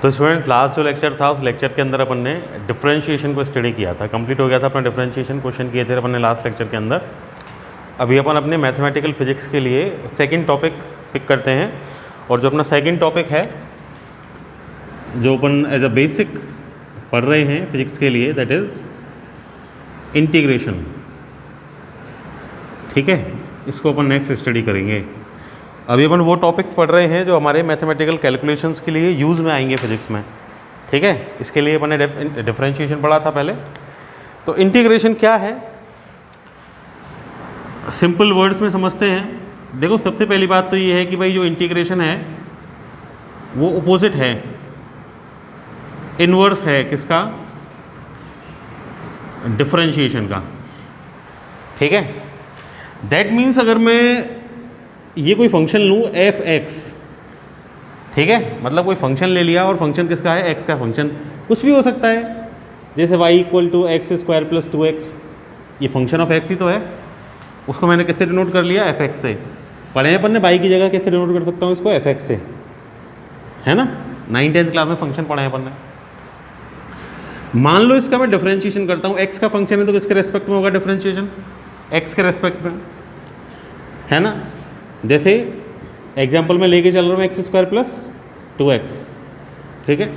तो student last जो lecture था उस लेक्चर के अंदर अपन ने डिफरेंशिएशन को स्टडी किया था, कंप्लीट हो गया था अपना डिफरेंशिएशन, क्वेश्चन किए थे अपन ने लास्ट लेक्चर के अंदर। अभी अपन अपने मैथमेटिकल फिजिक्स के लिए सेकंड टॉपिक पिक करते हैं, और जो अपना सेकंड टॉपिक है जो अपन एज अ बेसिक पढ़ रहे हैं फिजिक्स के लिए, दैट इज़ इंटीग्रेशन। ठीक है, इसको अपन नेक्स्ट स्टडी करेंगे। अभी अपन वो टॉपिक्स पढ़ रहे हैं जो हमारे मैथमेटिकल कैलकुलेशंस के लिए यूज़ में आएंगे फिजिक्स में। ठीक है, इसके लिए अपन ने डिफरेंशिएशन पढ़ा था पहले। तो इंटीग्रेशन क्या है, सिंपल वर्ड्स में समझते हैं। देखो, सबसे पहली बात तो ये है कि भाई जो इंटीग्रेशन है वो अपोजिट है, इनवर्स है किसका, डिफरेंशिएशन का। ठीक है, दैट मीन्स अगर मैं ये कोई फंक्शन लूँ एफ एक्स, ठीक है, मतलब कोई फंक्शन ले लिया और फंक्शन किसका है, एक्स का फंक्शन, कुछ भी हो सकता है, जैसे y equal to x square plus 2x, ये फंक्शन ऑफ एक्स ही तो है। उसको मैंने किससे डिनोट कर लिया, एफ एक्स से। पढ़े हैं अपन ने y की जगह कैसे डिनोट कर सकता हूँ इसको, एफ एक्स से, है ना, 9th-10th क्लास में फंक्शन पढ़े हैं अपन ने। मान लो इसका मैं डिफरेंशिएशन करता हूँ, एक्स का फंक्शन है तो किसके रेस्पेक्ट में होगा डिफरेंशिएशन, एक्स के रेस्पेक्ट में, है ना। जैसे एग्जाम्पल में लेके चल रहा हूँ एक्स स्क्वायर प्लस 2x, ठीक है,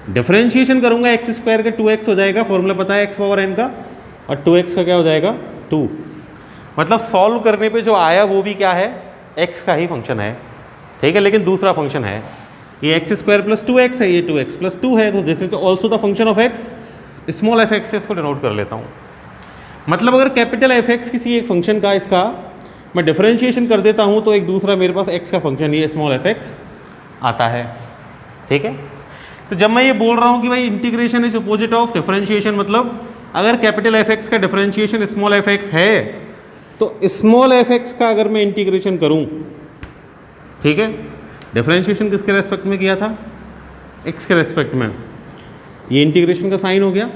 डिफरेंशिएशन करूँगा एक्स स्क्वायर का 2x हो जाएगा, फॉर्मूला पता है x पावर n का, और 2x का क्या हो जाएगा 2। मतलब सॉल्व करने पे जो आया वो भी क्या है, x का ही फंक्शन है, ठीक है, लेकिन दूसरा फंक्शन है। ये एक्स स्क्वायर प्लस 2x है, ये 2x प्लस 2 है, तो this is also the function of x, small F x से इसको डिनोट कर लेता हूँ। मतलब अगर कैपिटल एफ एक्स किसी एक फंक्शन का इसका मैं डिफरेंशिएशन कर देता हूँ तो एक दूसरा मेरे पास x का फंक्शन ये स्मॉल एफ एक्स आता है। ठीक है, तो जब मैं ये बोल रहा हूँ कि भाई integration is opposite of differentiation, मतलब अगर कैपिटल एफ एक्स का डिफरेंशिएशन स्मॉल एफ एक्स है तो स्मॉल एफ एक्स का अगर मैं इंटीग्रेशन करूँ, ठीक है, डिफरेंशिएशन किसके रेस्पेक्ट में किया था, x के रेस्पेक्ट में, ये इंटीग्रेशन का साइन हो गया।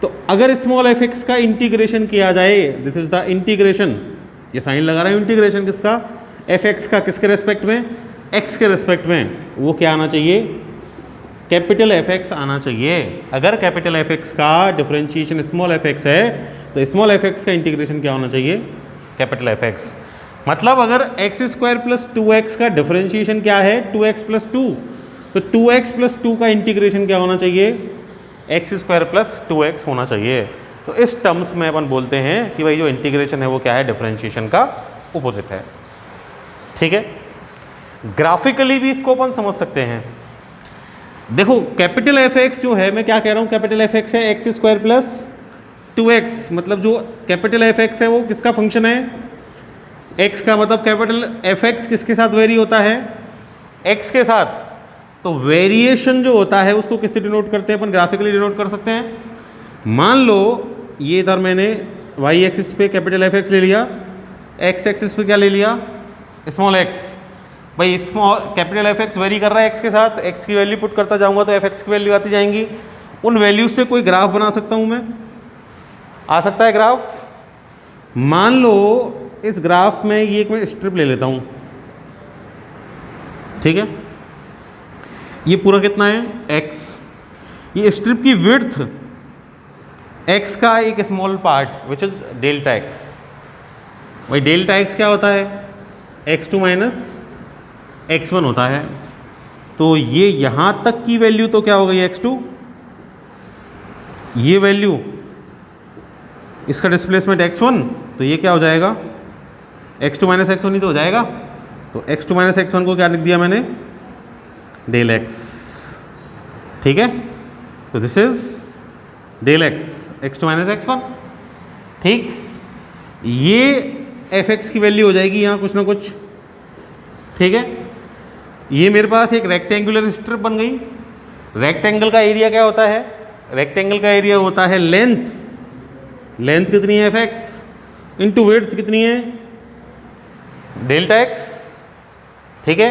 तो अगर स्मॉल एफ एक्स का इंटीग्रेशन किया जाए, दिस इज द इंटीग्रेशन, ये साइन लगा रहा है इंटीग्रेशन किसका, एफ एक्स का, किसके रेस्पेक्ट में, एक्स के रेस्पेक्ट में, वो क्या आना चाहिए, कैपिटल एफ एक्स आना चाहिए। अगर कैपिटल एफ एक्स का डिफरेंशिएशन स्मॉल एफ एक्स है तो स्मॉल एफ एक्स का इंटीग्रेशन क्या होना चाहिए, कैपिटल एफ एक्स। मतलब अगर एक्स स्क्वायर प्लस 2x का डिफरेंशिएशन क्या है, 2x प्लस 2, तो 2x प्लस 2 का इंटीग्रेशन क्या होना चाहिए, एक्स स्क्वायर प्लस 2x होना चाहिए। तो इस टर्म्स में अपन बोलते हैं कि भाई जो इंटीग्रेशन है वो क्या है, डिफरेंशिएशन का अपोजिट है। ठीक है, ग्राफिकली भी इसको अपन समझ सकते हैं। देखो, कैपिटल एफ एक्स जो है, मैं क्या कह रहा हूँ, कैपिटल एफ एक्स है एक्स स्क्वायर प्लस 2x, मतलब जो कैपिटल एफ एक्स है वो किसका फंक्शन है, x का। मतलब कैपिटल एफ एक्स किसके साथ वेरी होता है, x के साथ। तो वेरिएशन जो होता है उसको किससे डिनोट करते हैं अपन, ग्राफिकली डिनोट कर सकते हैं। मान लो ये इधर मैंने y एक्सिस पे कैपिटल एफ एक्स ले लिया, x एक्सिस पे क्या ले लिया, स्मॉल x। भाई small capital F x very कर रहा है x के साथ, x की वैल्यू पुट करता जाऊंगा तो एफ एक्स की वैल्यू आती जाएंगी। उन वैल्यूज से कोई ग्राफ बना सकता हूँ मैं, आ सकता है ग्राफ। मान लो इस ग्राफ में ये एक मैं स्ट्रिप ले लेता हूँ, ठीक है, ये पूरा कितना है x, ये स्ट्रिप की विड्थ x का एक small part which is delta x। भाई डेल्टा x क्या होता है, x2 माइनस x1 होता है। तो ये यहाँ तक की वैल्यू तो क्या हो गई x2, ये वैल्यू, इसका डिस्प्लेसमेंट x1, तो ये क्या हो जाएगा, x2 माइनस x1 ही तो हो जाएगा। तो x2 माइनस x1 को क्या लिख दिया मैंने, डेल x। ठीक है, तो this is del x, x2 minus x1। ठीक, ये एफ एक्स की वैल्यू हो जाएगी यहाँ कुछ ना कुछ। ठीक है, ये मेरे पास एक रेक्टेंगुलर स्ट्रिप बन गई। रेक्टेंगल का एरिया क्या होता है, रेक्टेंगल का एरिया होता है लेंथ, लेंथ कितनी है एफ एक्स, इंटू विड्थ कितनी है डेल्टा एक्स। ठीक है,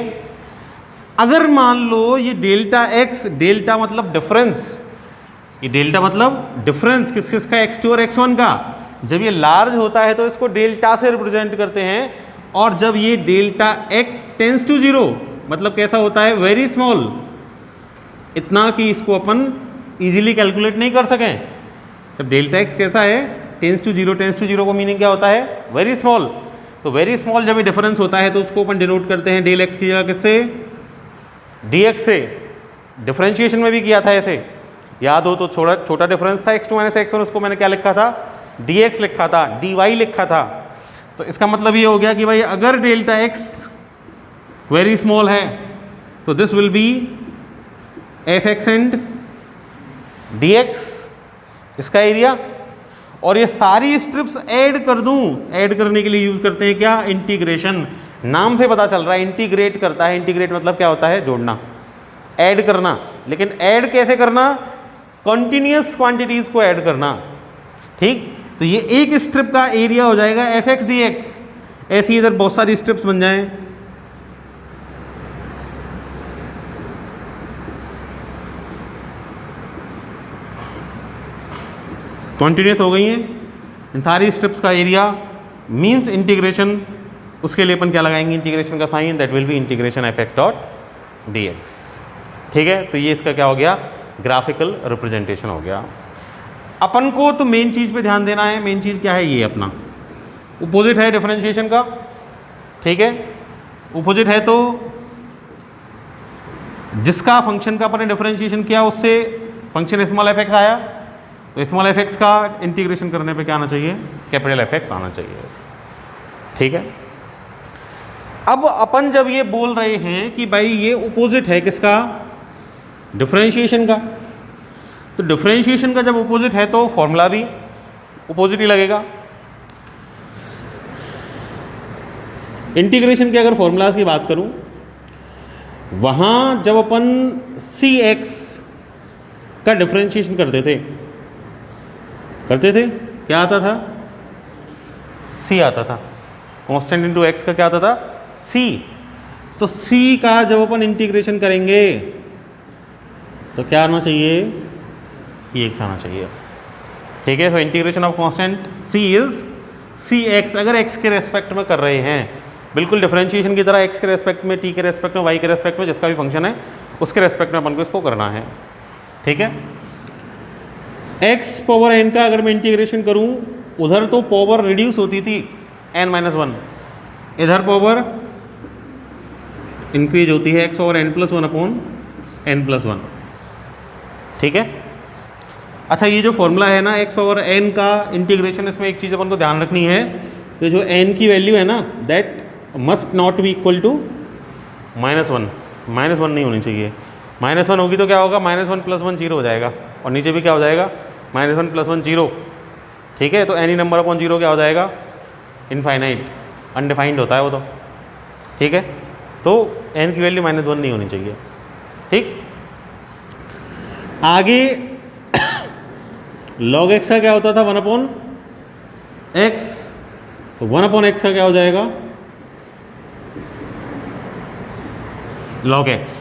अगर मान लो ये डेल्टा एक्स, डेल्टा मतलब डिफरेंस, ये डेल्टा मतलब डिफरेंस किस किस का, x2 और x1 का। जब ये लार्ज होता है तो इसको डेल्टा से रिप्रेजेंट करते हैं, और जब ये डेल्टा x टेंस टू 0 मतलब कैसा होता है, वेरी स्मॉल, इतना कि इसको अपन इजीली कैलकुलेट नहीं कर सकें। जब डेल्टा एक्स कैसा है, टेंस टू जीरो का मीनिंग क्या होता है, वेरी स्मॉल। तो वेरी स्मॉल जब ये डिफरेंस होता है तो उसको अपन डिनोट करते हैं डेल एक्स की जगह किससे, डी एक्स से। डिफरेंशिएशन में भी किया था ऐसे, याद हो तो छोटा डिफरेंस था x2 - x1, उसको मैंने क्या लिखा था, dx लिखा था, dy लिखा था। तो इसका मतलब ये हो गया कि भाई अगर डेल्टा एक्स वेरी स्मॉल है तो this will be F x and D x, इसका एरिया। और ये सारी स्ट्रिप्स ऐड कर दूं, ऐड करने के लिए यूज करते हैं क्या, इंटीग्रेशन। नाम से पता चल रहा है इंटीग्रेट करता है। इंटीग्रेट मतलब क्या होता है, जोड़ना, ऐड करना। लेकिन ऐड कैसे करना, कॉन्टिन्यूस क्वांटिटीज को ऐड करना, ठीक। तो ये एक स्ट्रिप का एरिया हो जाएगा एफ एक्स डी एक्स। ऐसी इधर बहुत सारी स्ट्रिप्स बन जाएं, कॉन्टिन्यूस हो गई हैं इन सारी स्ट्रिप्स का एरिया मीन्स इंटीग्रेशन। उसके लिए अपन क्या लगाएंगे, इंटीग्रेशन का sign, that will be integration f x dot d x, ठीक है। तो ये इसका क्या हो गया, ग्राफिकल रिप्रेजेंटेशन हो गया। अपन को तो मेन चीज़ पे ध्यान देना है। मेन चीज़ क्या है, ये अपना अपोजिट है डिफरेंशिएशन का, ठीक है। अपोजिट है तो जिसका फंक्शन का अपन ने डिफरेंशिएशन किया उससे फंक्शन स्मॉल एफ एक्स आया, तो स्मॉल एफ एक्स का इंटीग्रेशन करने पे क्या आना चाहिए, कैपिटल एफ एक्स आना चाहिए, ठीक है। अब अपन जब ये बोल रहे हैं कि भाई ये अपोजिट है किसका, डिफरेंशिएशन का, तो डिफरेंशिएशन का जब अपोजिट है तो फॉर्मूला भी अपोजिट ही लगेगा। इंटीग्रेशन के अगर फॉर्मूलाज की बात करूं, वहां जब अपन सी एक्स का डिफरेंशिएशन करते थे क्या आता था, सी आता था। कांस्टेंट इनटू एक्स का क्या आता था, सी। तो सी का जब अपन इंटीग्रेशन करेंगे तो क्या आना चाहिए, सी एक्स आना चाहिए, ठीक है। तो integration of constant c is c x. अगर एक्स के रेस्पेक्ट में कर रहे हैं, बिल्कुल डिफरेंशिएशन की तरह एक्स के रेस्पेक्ट में, टी के रेस्पेक्ट में, वाई के रेस्पेक्ट में, जिसका भी फंक्शन है उसके रेस्पेक्ट में अपन को इसको करना है, ठीक है। एक्स पावर एन का अगर मैं इंटीग्रेशन करूं, उधर तो पावर रिड्यूस होती थी n-1, इधर पावर इंक्रीज होती है x power n+1 upon n+1, ठीक है। अच्छा, ये जो फॉर्मूला है ना x पावर n का इंटीग्रेशन, इसमें एक चीज़ अपन को ध्यान रखनी है कि जो n की वैल्यू है ना, that must not be equal to -1। -1 नहीं होनी चाहिए। -1 होगी तो क्या होगा, -1 + 1 0 हो जाएगा, और नीचे भी क्या हो जाएगा, -1 + 1 0, ठीक है। तो एनी नंबर अपॉन 0 क्या हो जाएगा, इनफाइनाइट, अनडिफाइंड होता है वो तो, ठीक है। तो n की वैल्यू -1 नहीं होनी चाहिए, ठीक। आगे log x का क्या होता था, 1/x, तो 1/x का क्या हो जाएगा, log x,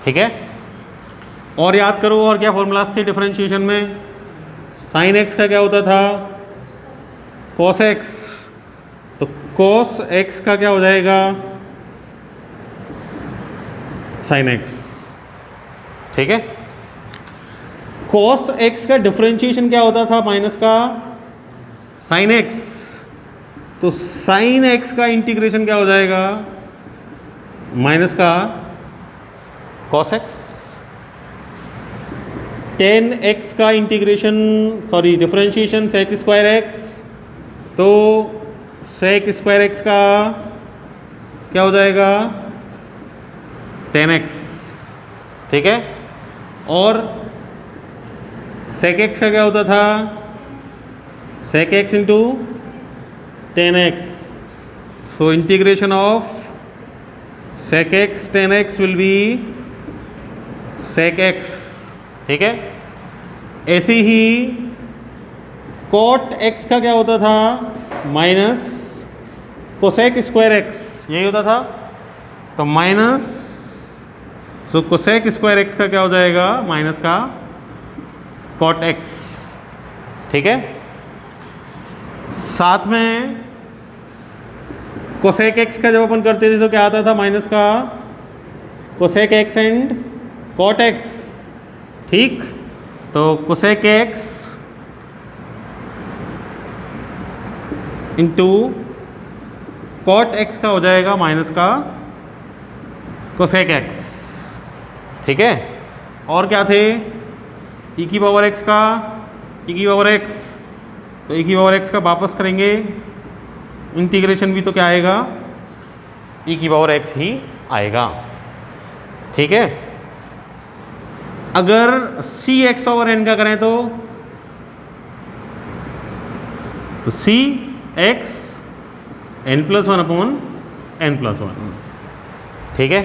ठीक है। और याद करो और क्या फॉर्मूलाज थे डिफरेंशिएशन में, sin x का क्या होता था, cos x, तो cos x का क्या हो जाएगा, sin x, ठीक है। cos x का डिफरेंशिएशन क्या होता था, माइनस का sin x, तो sin x का इंटीग्रेशन क्या हो जाएगा, माइनस का cos x। tan x का integration, sorry differentiation sec square x, तो sec स्क्वायर x का क्या हो जाएगा, tan x, ठीक है। और sec x का क्या होता था, sec x into tan x, so integration of sec x tan x will be sec x, ठीक है। ऐसे ही cot x का क्या होता था, माइनस कोसेक स्क्वायर x, यही होता था, तो माइनस, सो कोसेक स्क्वायर x का क्या हो जाएगा, माइनस का cot x, ठीक है। साथ में कोसेक x का जब अपन करते थे तो क्या आता था, माइनस का cosec x and cot x, ठीक। तो cosec x into cot x का हो जाएगा माइनस का कोसेक एक्स, ठीक है। और क्या थे, ई की पावर एक्स का ई की पावर एक्स, तो ई की पावर एक्स का वापस करेंगे इंटीग्रेशन भी, तो क्या आएगा, ई की पावर एक्स ही आएगा, ठीक है। अगर सी एक्स पावर एन का करें तो c x n plus one upon n plus one, ठीक है।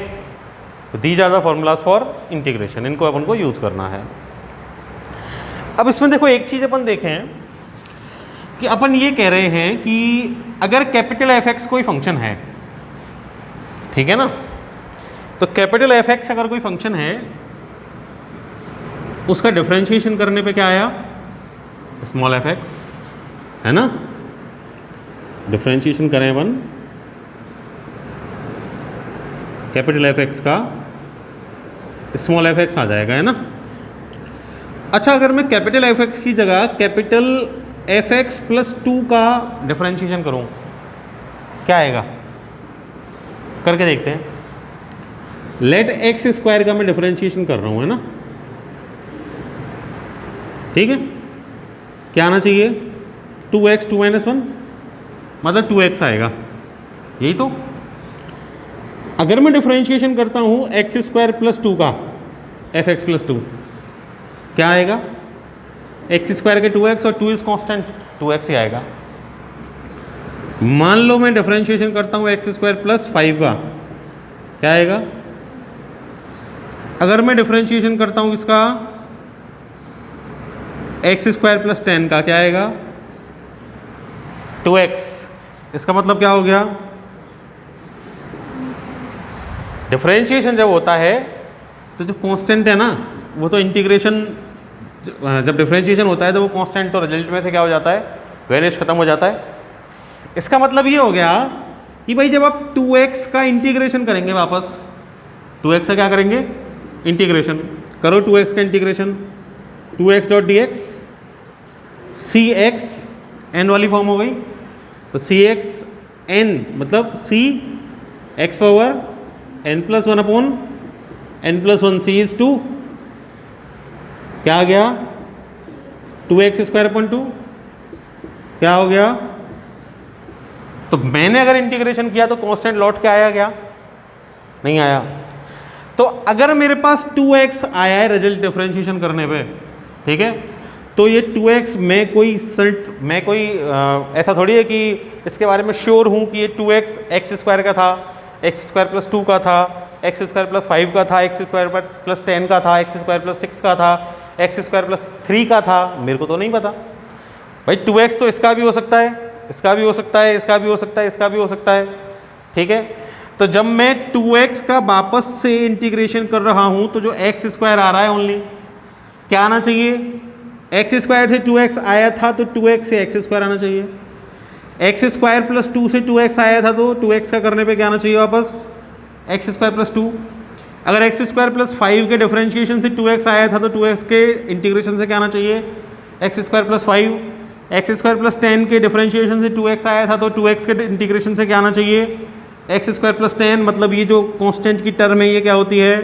तो these are the formulas for integration, इनको अपन को यूज करना है। अब इसमें देखो एक चीज अपन देखें कि अपन ये कह रहे हैं कि अगर कैपिटल एफ एक्स कोई फंक्शन है, ठीक है ना, तो कैपिटल एफ एक्स अगर कोई फंक्शन है, उसका डिफरेंशिएशन करने पे क्या आया, स्मॉल एफ एक्स, है ना। डिफरेंशिएशन करें अपन कैपिटल एफ एक्स का, स्मॉल एफ एक्स आ जाएगा, है ना। अच्छा, अगर मैं कैपिटल एफ एक्स की जगह कैपिटल एफ एक्स प्लस 2 का डिफरेंशिएशन करूं, क्या आएगा, करके देखते हैं। लेट एक्स स्क्वायर का मैं डिफरेंशिएशन कर रहा हूं, है ना, ठीक है। क्या आना चाहिए, 2x 2 - 1 मतलब 2x आएगा, यही तो। अगर मैं डिफरेंशिएशन करता हूं एक्स स्क्वायर प्लस 2 का एफ एक्स प्लस 2, क्या आएगा, एक्स स्क्वायर के 2x और 2 इज कांस्टेंट, 2x ही आएगा। मान लो मैं डिफरेंशिएशन करता हूं एक्स स्क्वायर प्लस 5 का, क्या आएगा। अगर मैं डिफरेंशिएशन करता हूं इसका एक्स स्क्वायर प्लस 10 का, क्या आएगा, 2x। इसका मतलब क्या हो गया, डिफरेंशिएशन जब होता है तो जो कांस्टेंट है ना, वो तो इंटीग्रेशन, जब डिफरेंशिएशन होता है तो वो कांस्टेंट तो रिजल्ट में से क्या हो जाता है, वैनिश खत्म हो जाता है। इसका मतलब ये हो गया कि भाई जब आप 2x का इंटीग्रेशन करेंगे, वापस 2x का क्या करेंगे, इंटीग्रेशन करो, 2x का integration 2x dot d x, c x n वाली फॉर्म हो गई, तो सी एक्स एन मतलब c x power n plus 1 upon n plus 1, c is 2, क्या आ गया, 2x स्क्वायर अपॉन 2, क्या हो गया। तो मैंने अगर इंटीग्रेशन किया तो कांस्टेंट लौट के आया क्या, नहीं आया। तो अगर मेरे पास 2x आया है रिजल्ट डिफरेंशिएशन करने पे, ठीक है, तो ये 2x मैं कोई ऐसा थोड़ी है कि इसके बारे में श्योर हूँ कि ये 2x एक्स स्क्वायर का था, एक्स स्क्वायर प्लस 2 का था, एक्स स्क्वायर प्लस 5 का था, एक्स स्क्वायर प्लस 10 का था, एक्स स्क्वायर प्लस 6 का था, एक्स स्क्वायर प्लस 3 का था, मेरे को तो नहीं पता भाई। 2x तो इसका भी हो सकता है, इसका भी हो सकता है, इसका भी हो सकता है, इसका भी हो सकता है, ठीक है। तो जब मैं 2x का वापस से इंटीग्रेशन कर रहा हूं तो जो एक्स स्क्वायर आ रहा है ओनली, क्या आना चाहिए, एक्स स्क्वायर से 2x आया था तो 2x से एक्स स्क्वायर आना चाहिए, एक्स स्क्वायर प्लस 2 से 2x आया था तो 2x का करने पे क्या आना चाहिए, वापस एक्स स्क्वायर प्लस 2। अगर एक्स स्क्वायर प्लस 5 के डिफरेंशिएशन से 2x आया था तो 2x के इंटीग्रेशन से क्या आना चाहिए, x square plus 5। X square plus 10 के डिफरेंशिएशन से 2x आया था तो 2x के इंटीग्रेशन से क्या आना चाहिए, एक्स स्क्वायर प्लस 10। मतलब ये जो कांस्टेंट की टर्म है ये क्या होती है,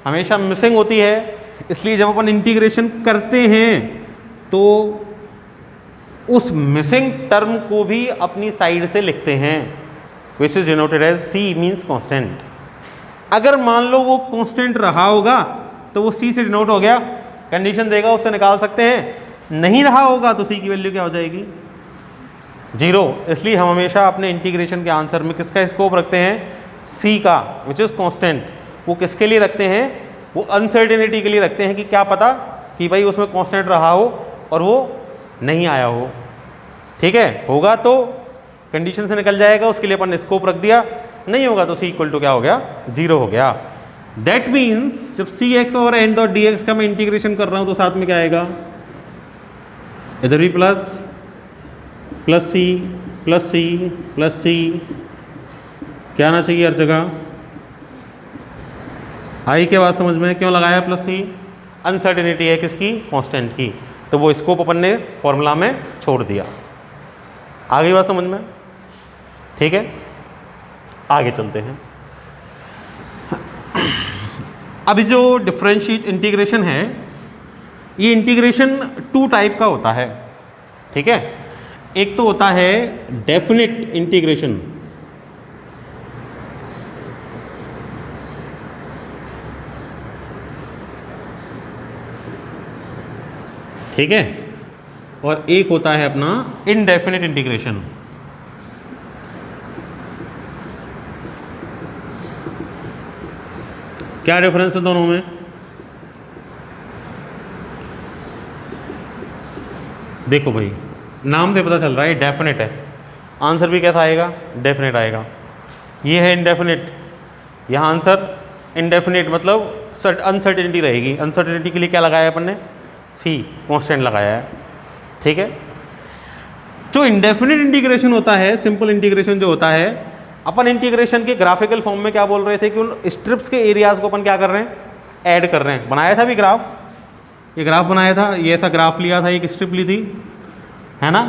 हमेशा मिसिंग होती है। इसलिए जब अपन इंटीग्रेशन करते हैं तो उस मिसिंग टर्म को भी अपनी साइड से लिखते हैं, which is denoted as c means constant. अगर मान लो वो कांस्टेंट रहा होगा तो वो c से डिनोट हो गया, कंडीशन देगा उससे निकाल सकते हैं। नहीं रहा होगा तो c की वैल्यू क्या हो जाएगी, 0। इसलिए हम हमेशा अपने इंटीग्रेशन के आंसर में किसका स्कोप रखते हैं, c का, विच इज कांस्टेंट। वो किसके लिए रखते हैं, वो अनसर्टेनिटी के लिए रखते हैं कि क्या पता कि भाई उसमें कांस्टेंट रहा हो और वो नहीं आया हो, ठीक है। होगा तो कंडीशन से निकल जाएगा, उसके लिए अपन ने स्कोप रख दिया, नहीं होगा तो c इक्वल टू क्या हो गया, 0 हो गया। दैट मीन्स जब सी एक्स और एन डॉट डी एक्स का मैं इंटीग्रेशन कर रहा हूं तो साथ में क्या आएगा, इधर भी plus plus c plus c plus c, क्या आना चाहिए हर जगह, आई के बाद समझ में क्यों लगाया प्लस सी, अनसर्टेनिटी है किसकी, कांस्टेंट की, तो वो स्कोप अपन ने फॉर्मूला में छोड़ दिया। आगे बात समझ में, ठीक है। आगे चलते हैं। अभी जो डिफरेंशिएट इंटीग्रेशन है, ये इंटीग्रेशन 2 टाइप का होता है, ठीक है। एक तो होता है डेफिनेट इंटीग्रेशन, ठीक है, और एक होता है अपना इनडेफिनेट इंटीग्रेशन। क्या डिफरेंस है दोनों में? देखो भाई, नाम से पता चल रहा है ये डेफिनेट है, आंसर भी कैसा आएगा, डेफिनेट आएगा। ये है इनडेफिनेट, यहाँ आंसर इनडेफिनेट मतलब अनसर्टेनिटी रहेगी। अनसर्टेनिटी के लिए क्या लगाया है अपन ने, सी कांस्टेंट लगाया है, ठीक है। जो इंडेफिनिट इंटीग्रेशन होता है, सिंपल इंटीग्रेशन जो होता है, अपन इंटीग्रेशन के ग्राफिकल फॉर्म में क्या बोल रहे थे कि उन स्ट्रिप्स के एरियाज को अपन क्या कर रहे हैं, ऐड कर रहे हैं। बनाया था भी ग्राफ, ये ग्राफ बनाया था, ये ऐसा ग्राफ लिया था, एक स्ट्रिप ली थी, है ना।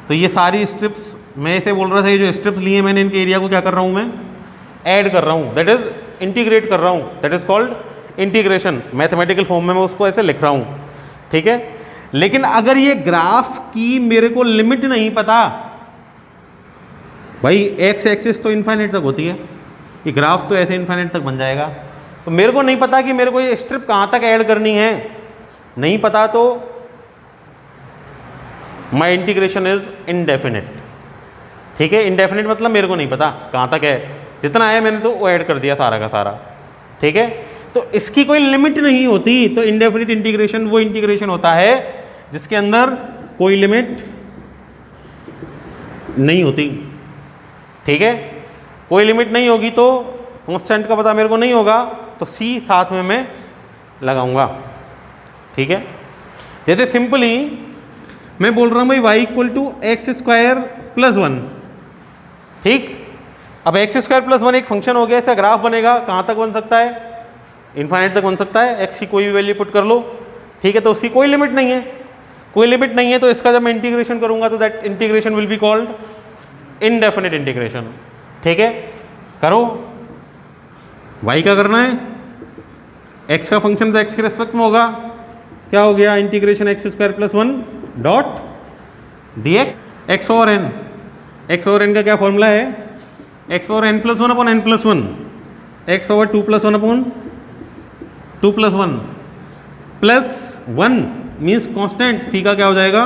तो ये सारी स्ट्रिप्स, मैं ऐसे बोल रहा था, ये जो स्ट्रिप्स लिए मैंने, इनके एरिया को क्या कर रहा हूँ मैं, ऐड कर रहा हूँ, दैट इज इंटीग्रेट कर रहा हूँ, that is called integration. Mathematical form में मैं उसको ऐसे लिख रहा हूँ, ठीक है। लेकिन अगर ये ग्राफ की मेरे को लिमिट नहीं पता, भाई एक्स एक्सिस तो इन्फाइनाइट तक होती है, ये ग्राफ तो ऐसे इन्फाइनाइट तक बन जाएगा, तो मेरे को नहीं पता कि मेरे को ये स्ट्रिप कहाँ तक ऐड करनी है, नहीं पता, तो माई इंटीग्रेशन इज इनडेफिनिट, ठीक है। इनडेफिनिट मतलब मेरे को नहीं पता कहाँ तक है, जितना है मैंने तो वो ऐड कर दिया सारा का सारा, ठीक है। तो इसकी कोई लिमिट नहीं होती। तो इनडेफिनिट इंटीग्रेशन वो इंटीग्रेशन होता है जिसके अंदर कोई लिमिट नहीं होती, ठीक है। कोई लिमिट नहीं होगी तो कांस्टेंट का पता मेरे को नहीं होगा, तो सी साथ में मैं लगाऊंगा, ठीक है। जैसे सिंपली मैं बोल रहा हूँ भाई y equal to x square plus 1, ठीक। अब एक्स स्क्वायर प्लस 1 एक फंक्शन हो गया, इसका ग्राफ बनेगा, कहाँ तक बन सकता है, इन्फाइनाइट तक बन सकता है। एक्स की कोई भी वैल्यू पुट कर लो, ठीक है, तो उसकी कोई लिमिट नहीं है, कोई लिमिट नहीं है, तो इसका जब मैं इंटीग्रेशन करूंगा तो that integration will be called indefinite integration, ठीक है। करो, y का करना है, x का फंक्शन तो x के रेस्पेक्ट में होगा, क्या हो गया, integration x square plus 1 dot d x over n. X over n का क्या फॉर्मूला है, x power n plus 1 upon n plus 1, x power 2 plus 1 upon 2 plus 1 plus 1 means constant, c का क्या हो जाएगा,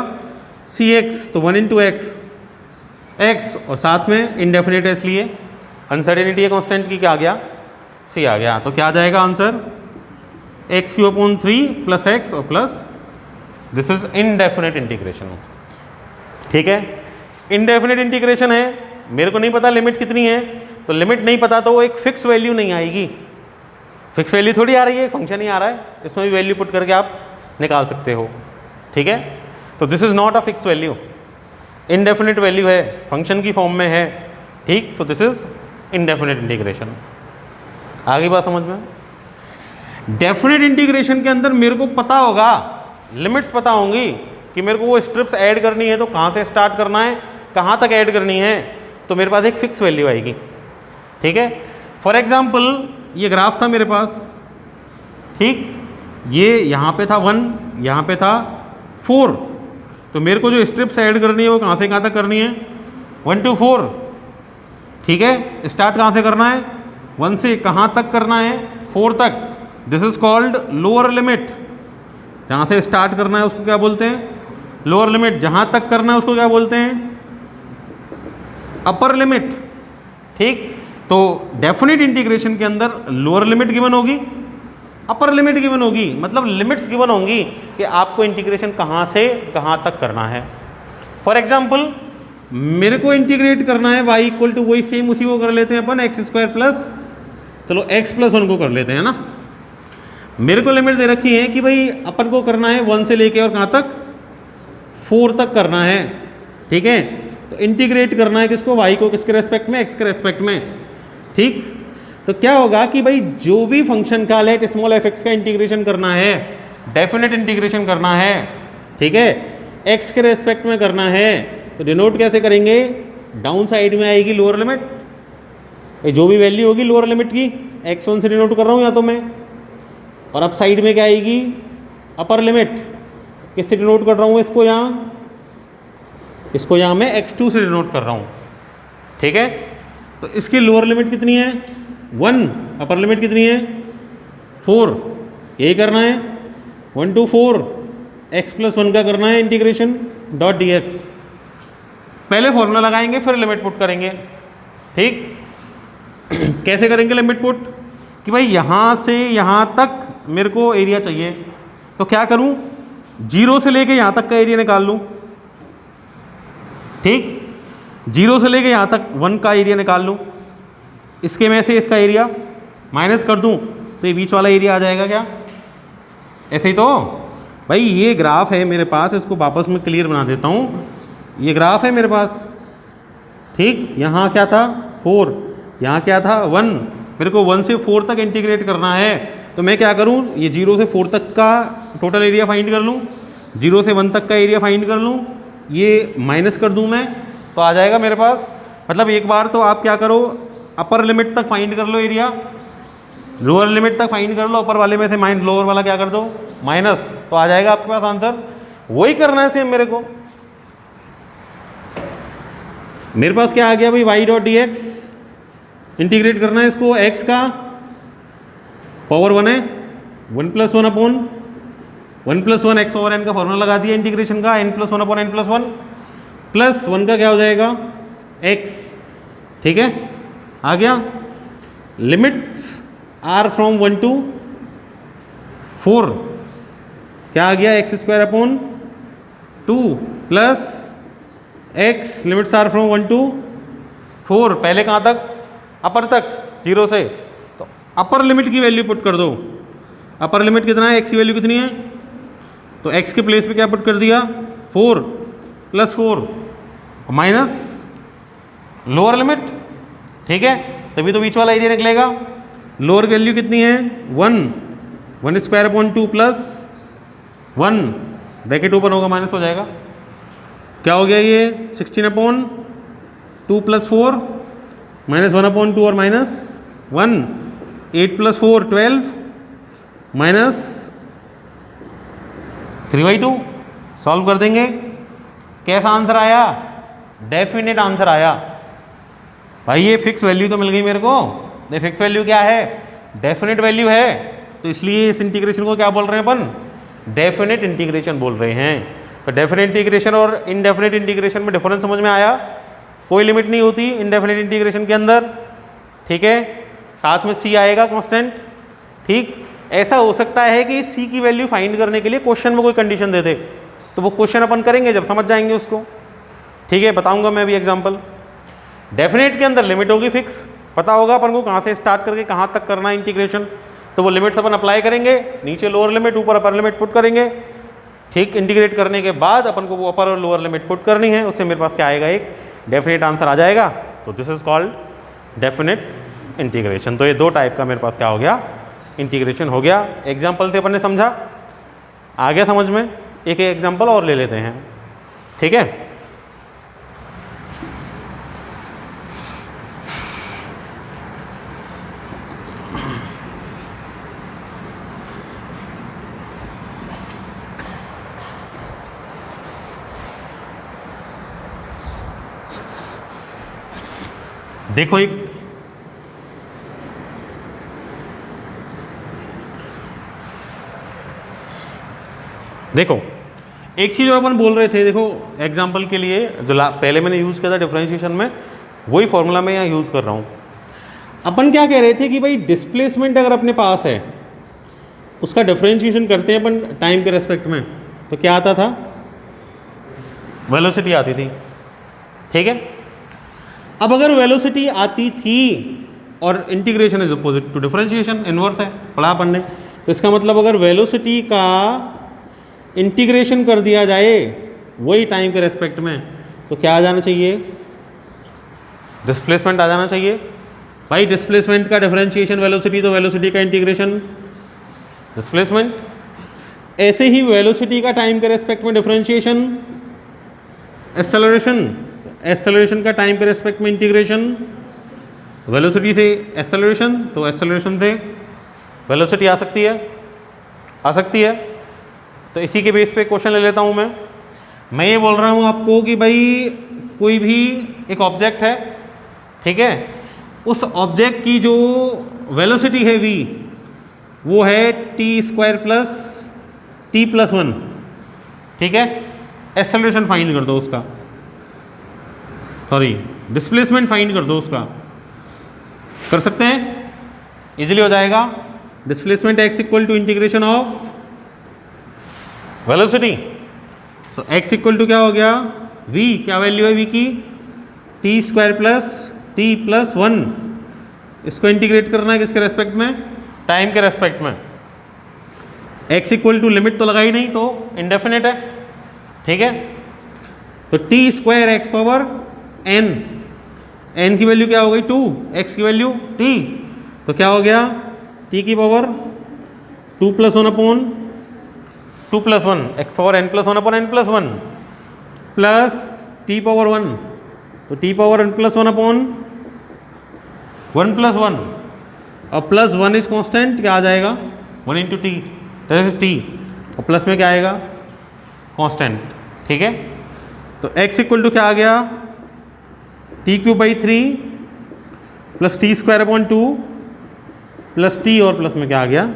सी एक्स, तो 1 इंटू एक्स एक्स, और साथ में इनडेफिनेट है इसलिए अनसर्टेनिटी है कॉन्स्टेंट की, क्या आ गया, सी आ गया। तो क्या आ जाएगा answer, x cube upon 3 plus x और plus, this is indefinite integration, ठीक है। इनडेफिनेट इंटीग्रेशन है, मेरे को नहीं पता लिमिट कितनी है, तो लिमिट नहीं पता तो वो एक फिक्स वैल्यू नहीं आएगी, फिक्स वैल्यू थोड़ी आ रही है, फंक्शन ही आ रहा है, इसमें भी वैल्यू पुट करके आप निकाल सकते हो, ठीक है। तो this is not a fix value, indefinite value है, फंक्शन की फॉर्म में है, ठीक। So this is indefinite integration. आगे बात समझ में, डेफिनेट इंटीग्रेशन के अंदर मेरे को पता होगा, लिमिट्स पता होंगी कि मेरे को वो स्ट्रिप्स ऐड करनी है तो कहाँ से स्टार्ट करना है, कहाँ तक ऐड करनी है, तो मेरे पास एक फिक्स वैल्यू आएगी, ठीक है। फॉर एग्जाम्पल ये ग्राफ था मेरे पास, ठीक, ये यहाँ पे था 1, यहाँ पे था 4, तो मेरे को जो स्ट्रिप्स ऐड करनी है वो कहाँ से कहाँ तक करनी है, 1 to 4, ठीक है। स्टार्ट कहाँ से करना है, 1 से कहाँ तक करना है, 4 तक, this is called lower limit. जहाँ से स्टार्ट करना है उसको क्या बोलते हैं, लोअर लिमिट, जहाँ तक करना है उसको क्या बोलते हैं, अपर लिमिट, ठीक। तो डेफिनेट इंटीग्रेशन के अंदर लोअर लिमिट गिवन होगी, अपर लिमिट गिवन होगी, मतलब लिमिट्स गिवन होंगी कि आपको इंटीग्रेशन कहाँ से कहाँ तक करना है। फॉर एग्जाम्पल मेरे को इंटीग्रेट करना है y इक्वल टू, वही सेम उसी को कर लेते हैं अपन, एक्स स्क्वायर प्लस, चलो x प्लस 1 को कर लेते हैं ना। मेरे को लिमिट दे रखी है कि भाई अपन को करना है 1 से लेके और कहाँ तक, 4 तक करना है, ठीक है। तो इंटीग्रेट करना है किसको, y को किसके रेस्पेक्ट में, x के रेस्पेक्ट में, ठीक। तो क्या होगा कि भाई जो भी फंक्शन का लेट स्मॉल एफ एक्स का इंटीग्रेशन करना है, डेफिनेट इंटीग्रेशन करना है, ठीक है, एक्स के रेस्पेक्ट में करना है, तो डिनोट कैसे करेंगे, डाउन साइड में आएगी लोअर लिमिट, जो भी वैल्यू होगी लोअर लिमिट की x1 से डिनोट कर रहा हूँ या तो मैं, और अप साइड में क्या आएगी, अपर लिमिट, किससे डिनोट कर रहा हूँ इसको, यहाँ मैं x2 से डिनोट कर रहा हूँ, ठीक है। तो इसकी लोअर लिमिट कितनी है 1, अपर लिमिट कितनी है 4, यही करना है 1 to 4 x+1 का करना है इंटीग्रेशन डॉट डी एक्स। पहले फॉर्मूला लगाएंगे फिर लिमिट पुट करेंगे, ठीक। कैसे करेंगे लिमिट पुट, कि भाई यहाँ से यहाँ तक मेरे को एरिया चाहिए, तो क्या करूँ, 0 से लेके यहाँ तक का एरिया निकाल लूँ, ठीक, 0 से लेके यहाँ तक 1 का एरिया निकाल लूँ, इसके में से इसका एरिया माइनस कर दूँ तो ये बीच वाला एरिया आ जाएगा क्या, ऐसे ही तो भाई। ये ग्राफ है मेरे पास, इसको वापस में क्लियर बना देता हूँ, ये ग्राफ है मेरे पास, ठीक, यहाँ क्या था 4, यहाँ क्या था 1, मेरे को 1 से 4 तक इंटीग्रेट करना है, तो मैं क्या करूँ, ये 0 से 4 तक का टोटल एरिया फाइंड कर लूँ, 0 से 1 तक का एरिया फाइंड कर लूँ, ये माइनस कर दूँ मैं, तो आ जाएगा मेरे पास। मतलब एक बार तो आप क्या करो, अपर लिमिट तक फाइंड कर लो एरिया, लोअर लिमिट तक फाइंड कर लो, अपर वाले में से लोअर वाला क्या कर दो माइनस, तो आ जाएगा आपके पास आंसर। वही करना है सेम मेरे को। मेरे पास क्या आ गया भाई, y dot d x, integrate करना है इसको, x का पावर 1 है, 1+1 अपॉन 1+1 x पावर n का फॉर्मूला लगा दिया इंटीग्रेशन का, n+1 अपॉन n+1 प्लस 1 का क्या हो जाएगा x, ठीक है, आ गया। लिमिट्स आर फ्रॉम 1 to 4, क्या आ गया, x² upon 2 plus x, limits are from 1 to 4, पहले कहाँ तक, अपर तक 0 से, तो अपर लिमिट की वैल्यू पुट कर दो। अपर लिमिट कितना है, x की वैल्यू कितनी है, तो x के प्लेस पे क्या पुट कर दिया 4 + 4 माइनस लोअर लिमिट, ठीक है, तभी तो बीच वाला एरिया निकलेगा। लोअर वैल्यू कितनी है 1² अपॉन 2 प्लस 1, ब्रैकेट ओपन होगा माइनस हो जाएगा, क्या हो गया ये 16 अपॉन 2 + 4 -1 अपॉन 2 और -1, 8 + 4 12 माइनस 3/2, सॉल्व कर देंगे, कैसा आंसर आया, डेफिनेट आंसर आया। भाई ये फिक्स वैल्यू तो मिल गई मेरे को, ये फिक्स वैल्यू क्या है, डेफिनेट वैल्यू है, तो इसलिए इस इंटीग्रेशन को क्या बोल रहे हैं अपन, डेफिनेट इंटीग्रेशन बोल रहे हैं। तो डेफिनेट इंटीग्रेशन और इनडेफिनेट इंटीग्रेशन में डिफरेंस समझ में आया, कोई लिमिट नहीं होती इनडेफिनेट इंटीग्रेशन के अंदर, ठीक है, साथ में c आएगा कांस्टेंट, ठीक। ऐसा हो सकता है कि c की वैल्यू फाइंड करने के लिए क्वेश्चन में कोई कंडीशन दे दे, तो वो क्वेश्चन अपन करेंगे जब समझ जाएंगे उसको, ठीक है, बताऊंगा मैं भी एग्जांपल। डेफिनेट के अंदर लिमिट होगी फिक्स, पता होगा अपन को कहाँ से स्टार्ट करके कहाँ तक करना है इंटीग्रेशन, तो वो लिमिट्स अपन अप्लाई करेंगे, नीचे लोअर लिमिट ऊपर अपर लिमिट पुट करेंगे, ठीक। इंटीग्रेट करने के बाद अपन को वो अपर और लोअर लिमिट पुट करनी है, उससे मेरे पास क्या आएगा, एक डेफिनेट आंसर आ जाएगा। तो this is called definite integration. तो ये दो टाइप का मेरे पास क्या हो गया, इंटीग्रेशन हो गया। एग्जाम्पल से अपन ने समझा, आ गया समझ में, एक एग्जाम्पल और ले लेते हैं, ठीक है। देखो एक एक चीज़ और अपन बोल रहे थे, देखो एग्जाम्पल के लिए जो पहले मैंने यूज़ किया था डिफरेंशिएशन में, वही फॉर्मूला मैं यहाँ यूज़ कर रहा हूँ। अपन क्या कह रहे थे कि भाई डिस्प्लेसमेंट अगर अपने पास है, उसका डिफरेंशिएशन करते हैं अपन टाइम के रेस्पेक्ट में, तो क्या आता था, वेलोसिटी आती थी, ठीक है। अब अगर वेलोसिटी आती थी और integration is opposite to differentiation, inverse है, पढ़ा अपन ने, तो इसका मतलब अगर वेलोसिटी का इंटीग्रेशन कर दिया जाए वही टाइम के रेस्पेक्ट में, तो क्या आ जाना चाहिए, डिस्प्लेसमेंट आ जाना चाहिए। भाई डिस्प्लेसमेंट का डिफरेंशिएशन वेलोसिटी, तो वेलोसिटी का इंटीग्रेशन डिस्प्लेसमेंट। ऐसे ही वेलोसिटी का टाइम के रेस्पेक्ट में डिफरेंशिएशन एक्सेलरेशन, एक्सेलरेशन का टाइम के रेस्पेक्ट में इंटीग्रेशन, वेलोसिटी से एक्सेलरेशन तो एक्सेलरेशन से वेलोसिटी आ सकती है। तो इसी के बेस पे क्वेश्चन ले लेता हूँ मैं ये बोल रहा हूँ आपको कि भाई कोई भी एक ऑब्जेक्ट है, ठीक है, उस ऑब्जेक्ट की जो वेलोसिटी है v वो है t² प्लस t+1, ठीक है। एक्सेलरेशन फाइंड कर दो उसका, सॉरी डिस्प्लेसमेंट फाइंड कर दो उसका, कर सकते हैं, इजीली हो जाएगा। Displacement x equal to integration of velocity, so x equal to क्या हो गया, v क्या वैल्यू है v की, t² प्लस t+1, इसको इंटीग्रेट करना है किसके रेस्पेक्ट में, टाइम के रेस्पेक्ट में। x इक्वल टू लिमिट तो लगाई नहीं, तो इंडेफिनिट है, ठीक है। तो t² x पावर n की वैल्यू क्या हो गई 2, x की वैल्यू t, तो क्या हो गया t की power 2+1 upon 2+1 x power n+1 upon n+1 plus t power 1, तो t पावर n+1 अपॉन 1+1 और प्लस 1 इज कांस्टेंट, क्या आ जाएगा 1 इंटू टी, t, और प्लस में क्या आएगा कांस्टेंट, ठीक है। तो x इक्वल टू क्या आ गया t³ 3 plus t² upon 2 plus t और प्लस में क्या आ गया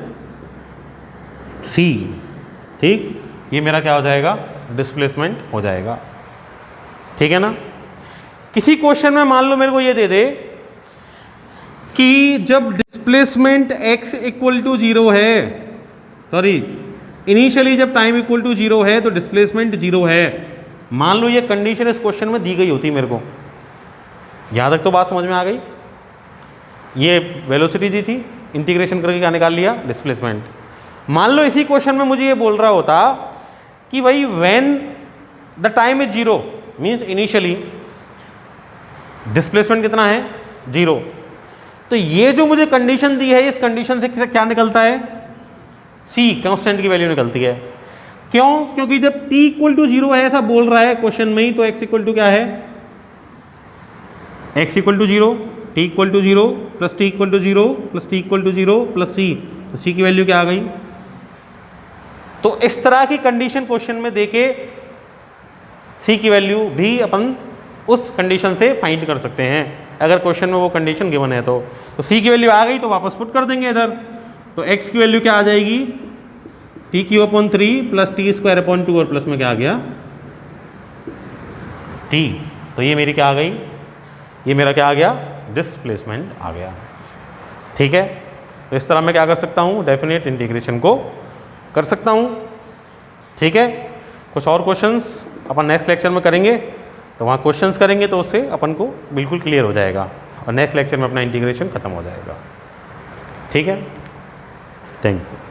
c, ठीक। ये मेरा क्या हो जाएगा, डिस्प्लेसमेंट हो जाएगा, ठीक है ना। किसी क्वेश्चन में मान लो मेरे को ये दे दे कि जब डिस्प्लेसमेंट x इक्वल टू 0 है, सॉरी इनिशियली जब टाइम इक्वल टू 0 है तो डिस्प्लेसमेंट 0 है, मान लो ये कंडीशन इस क्वेश्चन में दी गई होती मेरे को, यहाँ तक तो बात समझ में आ गई। ये वेलोसिटी दी थी, इंटीग्रेशन करके क्या निकाल लिया, डिस्प्लेसमेंट। मान लो इसी क्वेश्चन में मुझे ये बोल रहा होता कि भाई when the time is 0 means initially displacement कितना है 0, तो ये जो मुझे कंडीशन दी है इस कंडीशन से क्या निकलता है, c कांस्टेंट की वैल्यू निकलती है। क्यों, क्योंकि जब t इक्वल टू 0 है ऐसा बोल रहा है क्वेश्चन में ही, तो x इक्वल टू क्या है, x equal to 0, t equal to 0 plus t equal to 0 plus t equal to 0 plus c, तो c की वैल्यू क्या आ गई। तो इस तरह की कंडीशन क्वेश्चन में देके c की वैल्यू भी अपन उस कंडीशन से फाइंड कर सकते हैं, अगर क्वेश्चन में वो कंडीशन गिवन है तो c की वैल्यू आ गई तो वापस पुट कर देंगे इधर, तो x की वैल्यू क्या आ जाएगी t³ प्लस t² अपॉन 2 और प्लस में क्या आ गया t, तो ये मेरी क्या आ गई, ये मेरा क्या आ गया, डिस्प्लेसमेंट आ गया, ठीक है। तो इस तरह मैं क्या कर सकता हूँ, डेफिनेट इंटीग्रेशन को कर सकता हूँ, ठीक है। कुछ और क्वेश्चंस अपन नेक्स्ट लेक्चर में करेंगे, तो वहाँ क्वेश्चंस करेंगे तो उससे अपन को बिल्कुल क्लियर हो जाएगा और नेक्स्ट लेक्चर में अपना इंटीग्रेशन खत्म हो जाएगा, ठीक है। Thank you.